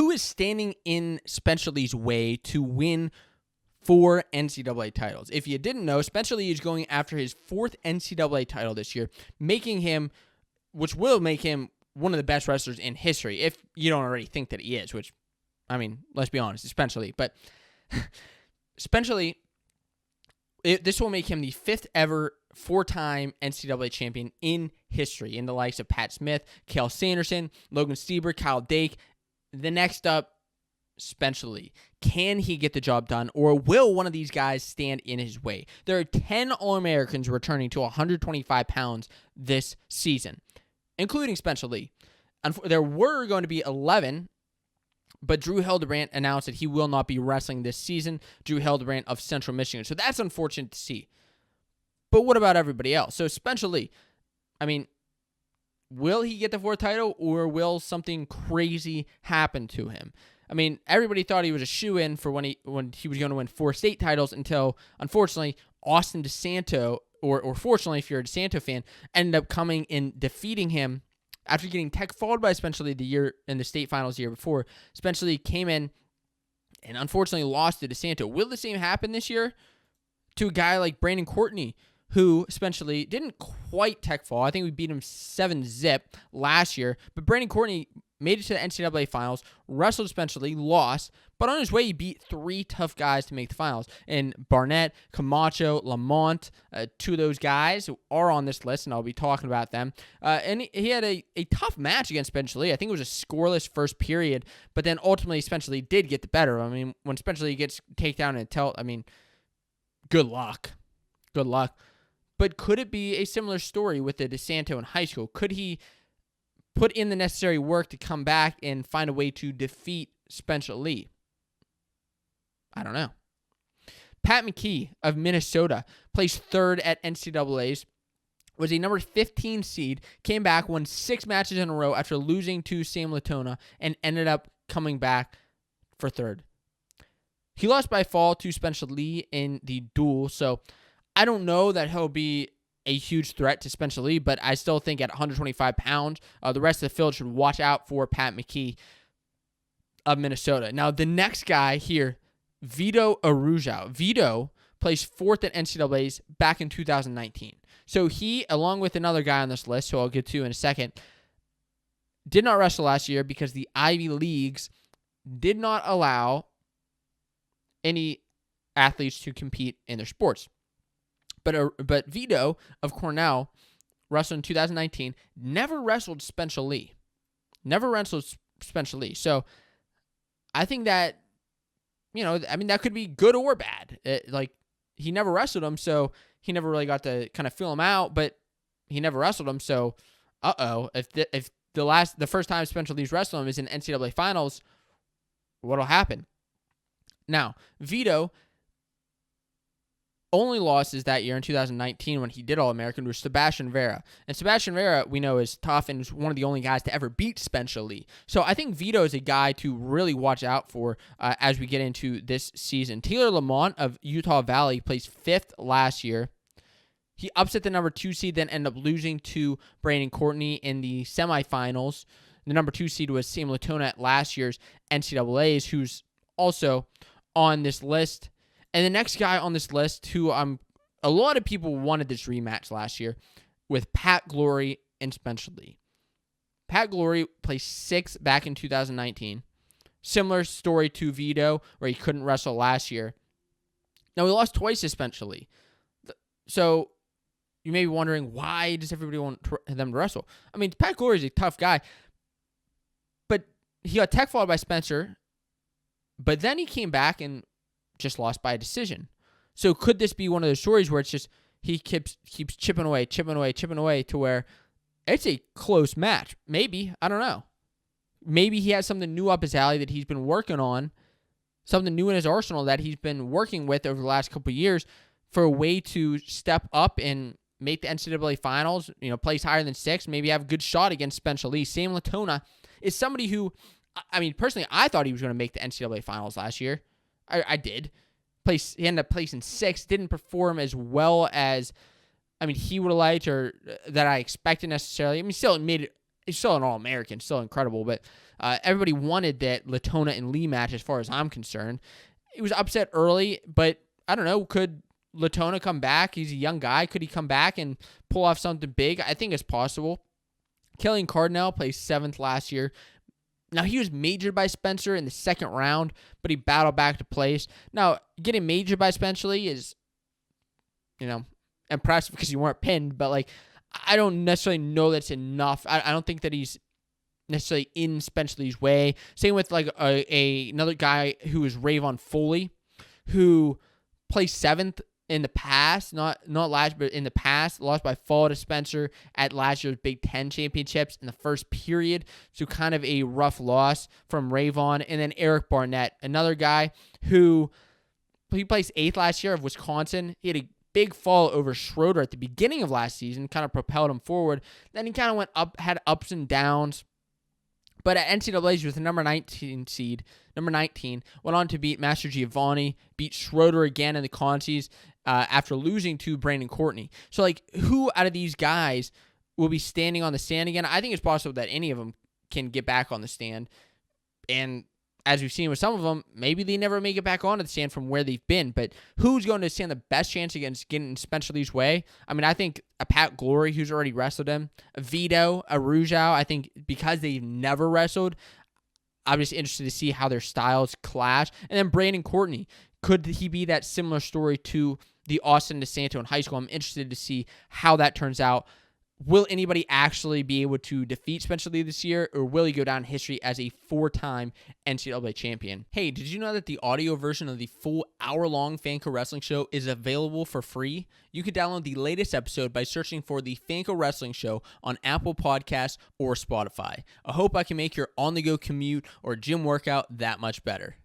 who is standing in Spencer Lee's way to win 4 NCAA titles? If you didn't know, Spencer Lee is going after his 4th NCAA title this year, which will make him one of the best wrestlers in history, if you don't already think that he is, which, I mean, let's be honest, it's Spencer Lee. But Spencer Lee, this will make him the 5th ever 4-time NCAA champion in history, in the likes of Pat Smith, Cael Sanderson, Logan Stieber, Kyle Dake. The next up, Spencer Lee. Can he get the job done, or will one of these guys stand in his way? There are 10 All-Americans returning to 125 pounds this season, including Spencer Lee. There were going to be 11, but Drew Hildebrandt announced that he will not be wrestling this season. Drew Hildebrandt of Central Michigan. So that's unfortunate to see. But what about everybody else? So Spencer Lee, I mean, will he get the 4th title, or will something crazy happen to him? I mean, everybody thought he was a shoo-in for when he was going to win 4 state titles until, unfortunately, Austin DeSanto, or fortunately if you're a DeSanto fan, ended up coming and defeating him after getting tech-followed by Spencer Lee the year in the state finals the year before. Spencer Lee came in and unfortunately lost to DeSanto. Will the same happen this year to a guy like Brandon Courtney, who Spencer Lee didn't quite tech-fall? I think we beat him 7-0 last year, but Brandon Courtney made it to the NCAA finals, wrestled Spencer Lee, lost, but on his way, he beat 3 tough guys to make the finals. And Barnett, Camacho, Lamont, 2 of those guys are on this list, and I'll be talking about them. And he had a tough match against Spencer Lee. I think it was a scoreless first period, but then ultimately Spencer Lee did get the better. I mean, when Spencer Lee gets takedown and tilt, I mean, good luck. Good luck. But could it be a similar story with the DeSanto in high school? Could he put in the necessary work to come back and find a way to defeat Spencer Lee? I don't know. Pat McKee of Minnesota placed 3rd at NCAA's, was a number 15 seed, came back, won 6 matches in a row after losing to Sam Latona, and ended up coming back for 3rd. He lost by fall to Spencer Lee in the duel, so I don't know that he'll be a huge threat to Spencer Lee, but I still think at 125 pounds, the rest of the field should watch out for Pat McKee of Minnesota. Now, the next guy here, Vito Aruja. Vito placed 4th at NCAA's back in 2019. So he, along with another guy on this list, who I'll get to in a second, did not wrestle last year because the Ivy Leagues did not allow any athletes to compete in their sports. But Vito of Cornell wrestled in 2019, never wrestled Spencer Lee. So I think that, that could be good or bad. He never wrestled him, so he never really got to kind of feel him out, but he never wrestled him, so if the first time Spencer Lee's wrestled him is in NCAA finals, what'll happen? Now, Vito only losses that year in 2019 when he did All-American was Sebastian Vera. And Sebastian Vera, we know, is tough and is one of the only guys to ever beat Spencer Lee. So I think Vito is a guy to really watch out for as we get into this season. Taylor Lamont of Utah Valley placed 5th last year. He upset the number 2 seed, then ended up losing to Brandon Courtney in the semifinals. The number 2 seed was Sam Latona at last year's NCAAs, who's also on this list. And the next guy on this list, who a lot of people wanted this rematch last year, with Pat Glory and Spencer Lee. Pat Glory placed 6th back in 2019. Similar story to Vito, where he couldn't wrestle last year. Now, he lost twice to Spencer Lee. So you may be wondering, why does everybody want them to wrestle? I mean, Pat Glory is a tough guy, but he got tech followed by Spencer, but then he came back and just lost by a decision. So could this be one of those stories where it's just he keeps chipping away to where it's a close match? Maybe. I don't know. Maybe he has something new up his alley that he's been working on, something new in his arsenal that he's been working with over the last couple of years for a way to step up and make the NCAA finals, place higher than 6, maybe have a good shot against Spencer Lee. Sam Latona is somebody who, personally, I thought he was going to make the NCAA finals last year. I did. He ended up placing 6th. Didn't perform as well as he would have liked or that I expected necessarily. Still made he's still an All-American, still incredible, but everybody wanted that Latona and Lee match as far as I'm concerned. He was upset early, but I don't know, could Latona come back? He's a young guy. Could he come back and pull off something big? I think it's possible. Killian Cardinal placed 7th last year. Now, he was majored by Spencer in the second round, but he battled back to place. Now, getting majored by Spencer is, impressive because you weren't pinned, but, like, I don't necessarily know that's enough. I don't think that he's necessarily in Spencer Lee's way. Same with, like, another guy who is Ravon Foley, who placed 7th in the past, not last, but in the past, lost by fall to Spencer at last year's Big Ten championships in the first period. So kind of a rough loss from Ravon. And then Eric Barnett, another guy who he placed 8th last year of Wisconsin. He had a big fall over Schroeder at the beginning of last season, kind of propelled him forward. Then he kind of went up, had ups and downs. But at NCAAs, he was the number 19 seed, went on to beat Master Giovanni, beat Schroeder again in the consies after losing to Brandon Courtney. So, like, who out of these guys will be standing on the stand again? I think it's possible that any of them can get back on the stand. And as we've seen with some of them, maybe they never make it back onto the stand from where they've been. But who's going to stand the best chance against getting Spencer Lee's way? I mean, I think a Pat Glory, who's already wrestled him, a Vito, a Aruja, I think because they've never wrestled, I'm just interested to see how their styles clash. And then Brandon Courtney, could he be that similar story to the Austin DeSanto in high school? I'm interested to see how that turns out. Will anybody actually be able to defeat Spencer Lee this year, or will he go down in history as a 4-time NCAA champion? Hey, did you know that the audio version of the full hour-long Fanco Wrestling Show is available for free? You can download the latest episode by searching for the Fanco Wrestling Show on Apple Podcasts or Spotify. I hope I can make your on-the-go commute or gym workout that much better.